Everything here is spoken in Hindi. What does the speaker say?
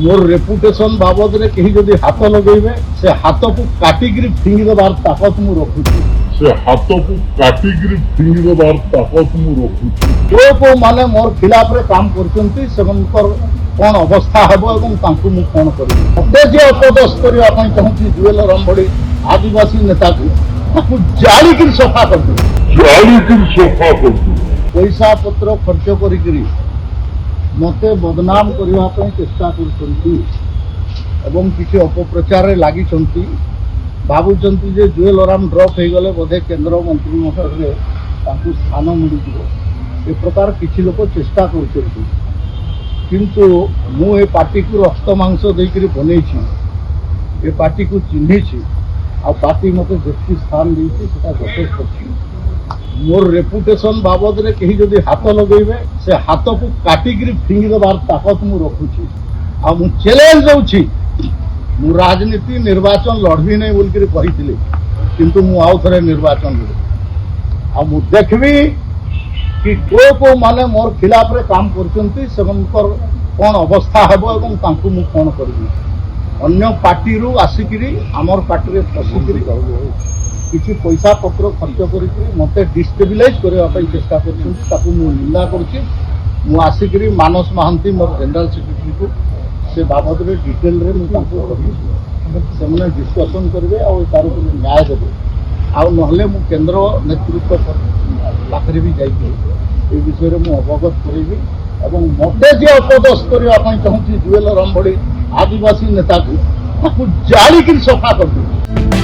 मोर रेपुटेशन बाबद रे कहीं जदि हाथ लगेबे से हाथ को काटिकी फिंगी देवार ताकत मु रखुची से हाथ को काटिकी फिंगी देवार ताकत मु रखुची जो माने मोर खिलाफ रे काम करचंती सेमनकर कौन अवस्था हेबो एवं तांकु मु कोन करिबि मते जे अपदस्थ करिया पई चाहूची जुएल रामबड़ी आदिवासी नेता को ताकु जाली कि सफा कर दे सफा कर पैसा पत्र खर्च करी मते बदनाम करने पर चेष्टा कर किसी अपप्रचार लगी भावुंट जुएल ओराम ड्रप हो गले बोधे केन्द्र मंत्रिमंडल में स्थान मिल ए प्रकार किसी लोग चेष्टा किंतु मु ए पार्टी को रक्त मांस देकर बनई ए पार्टी को चिन्ही आ पार्टी मत जितकी स्थान देती यथेष्ट अच्छी मोर रेपुटेशन बाबद रे कहीं जदि हाथ लगेबे से हाथ को काटिकी फिंगी देवार ताकत मु रखुची आ मु चैलेंज दउची मु राजनीति निर्वाचन लड़बी नहीं बोलकर कही किंतु मु आउ थरे निर्वाचन लड़ आ मु देखबी कि को माने मोर खिलाफ रे काम करचंती सेमनकर कौन अवस्था हेबो एवं तांकु मु कोन करबी अन्य पार्टी रु आसिकरी हमर पार्टी रे फसिकरी किसी पैसा पत्र खर्च करके मत डिस्टेबिलाइज करने चेष्टा कर निंदा करसिक मानस महांती मोर जनरल सेक्रेटरी को से बाबद में डिटेल से डिस्कसन करेंगे और तार न्याय देवे आने मु केन्द्र नेतृत्व पाखे भी जाइए विषय में अवगत करी मते जे अपदस्थ करने चाहूँगी जुएल रामबड़ी आदिवासी नेता को जाली सफा कर